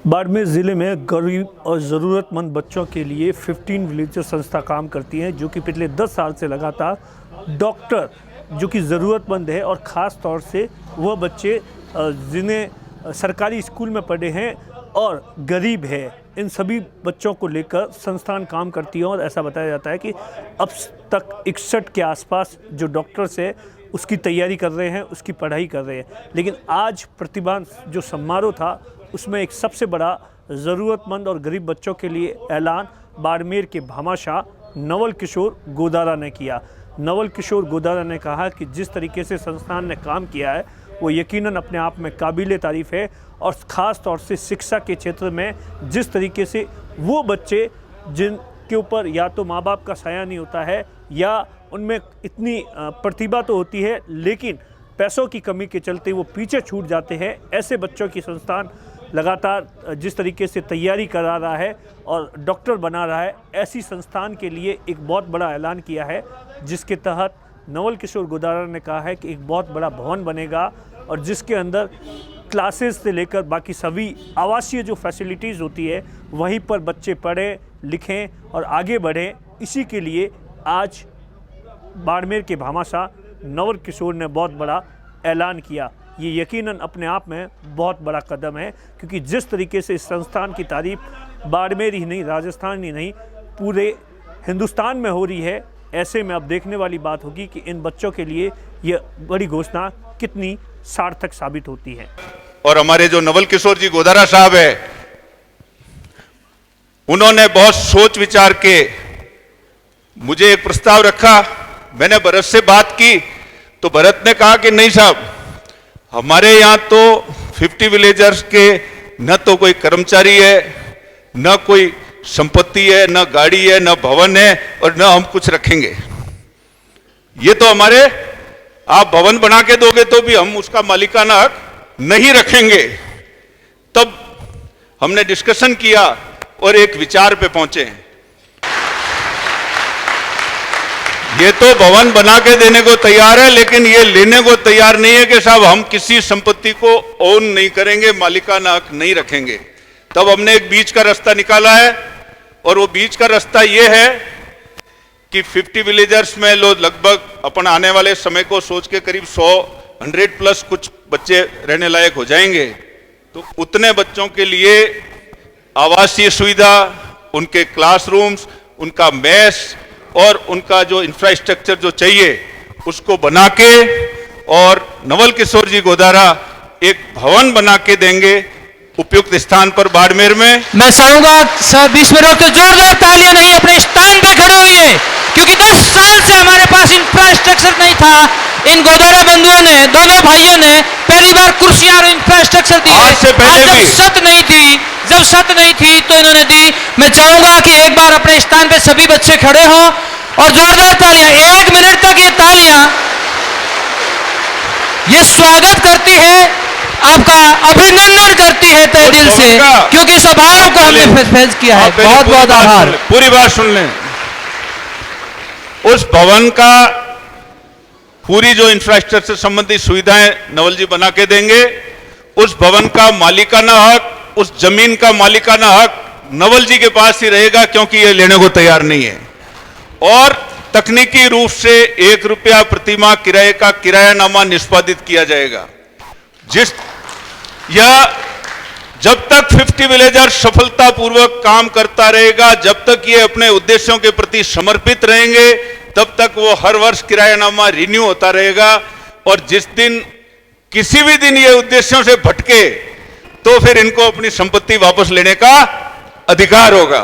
बाड़मेर ज़िले में गरीब और ज़रूरतमंद बच्चों के लिए 15 विलेजर संस्था काम करती है, जो कि पिछले 10 साल से लगातार डॉक्टर जो कि ज़रूरतमंद है और ख़ास तौर से वह बच्चे जिन्हें सरकारी स्कूल में पढ़े हैं और गरीब है, इन सभी बच्चों को लेकर संस्थान काम करती है। और ऐसा बताया जाता है कि अब तक 61 के आसपास जो डॉक्टर्स है उसकी तैयारी कर रहे हैं, उसकी पढ़ाई कर रहे हैं। लेकिन आज प्रतिभा जो समारोह था उसमें एक सबसे बड़ा ज़रूरतमंद और गरीब बच्चों के लिए ऐलान बाड़मेर के भामाशाह नवल किशोर गोदारा ने किया। नवल किशोर गोदारा ने कहा कि जिस तरीके से संस्थान ने काम किया है वो यकीनन अपने आप में काबिले तारीफ़ है, और ख़ास तौर से शिक्षा के क्षेत्र में जिस तरीके से वो बच्चे जिनके ऊपर या तो माँ बाप का साया नहीं होता है या उनमें इतनी प्रतिभा तो होती है लेकिन पैसों की कमी के चलते वो पीछे छूट जाते हैं, ऐसे बच्चों की संस्थान लगातार जिस तरीके से तैयारी करा रहा है और डॉक्टर बना रहा है, ऐसी संस्थान के लिए एक बहुत बड़ा ऐलान किया है, जिसके तहत नवल किशोर गोदारा ने कहा है कि एक बहुत बड़ा भवन बनेगा और जिसके अंदर क्लासेस से लेकर बाकी सभी आवासीय जो फैसिलिटीज़ होती है वहीं पर बच्चे पढ़ें लिखें और आगे बढ़ें। इसी के लिए आज बाड़मेर के भामाशाह नवल किशोर ने बहुत बड़ा ऐलान किया। ये यकीनन अपने आप में बहुत बड़ा कदम है, क्योंकि जिस तरीके से इस संस्थान की तारीफ बाड़मेर ही नहीं, राजस्थान ही नहीं, पूरे हिंदुस्तान में हो रही है, ऐसे में अब देखने वाली बात होगी कि इन बच्चों के लिए ये बड़ी घोषणा कितनी सार्थक साबित होती है। और हमारे जो नवल किशोर जी गोदारा साहब है, उन्होंने बहुत सोच विचार के मुझे एक प्रस्ताव रखा। मैंने भरत से बात की तो भरत ने कहा कि नहीं साहब, हमारे यहाँ तो 50 विलेजर्स के न तो कोई कर्मचारी है, न कोई संपत्ति है, न गाड़ी है, न भवन है, और न हम कुछ रखेंगे। ये तो हमारे, आप भवन बना के दोगे तो भी हम उसका मालिकाना हक नहीं रखेंगे। तब हमने डिस्कशन किया और एक विचार पे पहुंचे हैं। ये तो भवन बना के देने को तैयार है, लेकिन ये लेने को तैयार नहीं है कि साहब हम किसी संपत्ति को ओन नहीं करेंगे, मालिकाना हक नहीं रखेंगे। तब हमने एक बीच का रास्ता निकाला है, और वो बीच का रास्ता ये है कि 50 विलेजर्स में लोग लगभग अपन आने वाले समय को सोच के करीब 100 प्लस कुछ बच्चे रहने लायक हो जाएंगे। तो उतने बच्चों के लिए आवासीय सुविधा, उनके क्लासरूम्स, उनका मेस और उनका जो इंफ्रास्ट्रक्चर जो चाहिए उसको बना के, और नवल किशोर जी गोदारा एक भवन बना के देंगे उपयुक्त स्थान पर बाड़मेर में। मैं चाहूंगा सब बीच में रोकते जोरदार तालियां नहीं, अपने स्थान पे खड़े हुए, क्योंकि 10 साल से हमारे पास इंफ्रास्ट्रक्चर नहीं था। इन गोदारा बंधुओं ने, दोनों भाइयों ने पहली बार कुर्सियां और इंफ्रास्ट्रक्चर दी। आज से पहले भी जब सत नहीं थी तो इन्होंने दी। मैं चाहूंगा कि एक बार अपने स्थान पे सभी बच्चे खड़े हों और जोरदार तालियां, 1 मिनट तक ये तालियां ये स्वागत करती है, आपका अभिनंदन करती है तहे दिल से, क्योंकि स्वभाव को हमने फेस किया है। बहुत बहुत आभार। पूरी बात सुन लें। उस भवन का पूरी जो इंफ्रास्ट्रक्चर संबंधी सुविधाएं नवल जी बना के देंगे। उस भवन का मालिकाना हक, उस जमीन का मालिकाना हक नवल जी के पास ही रहेगा, क्योंकि ये लेने को तैयार नहीं है। और तकनीकी रूप से 1 रुपया प्रतिमाह किराए का किरायानामा निष्पादित किया जाएगा। जब तक 50 विलेजर सफलतापूर्वक काम करता रहेगा, जब तक ये अपने उद्देश्यों के प्रति समर्पित रहेंगे, तब तक वो हर वर्ष किरायानामा रिन्यू होता रहेगा। और जिस दिन किसी भी दिन ये उद्देश्यों से भटके तो फिर इनको अपनी संपत्ति वापस लेने का अधिकार होगा।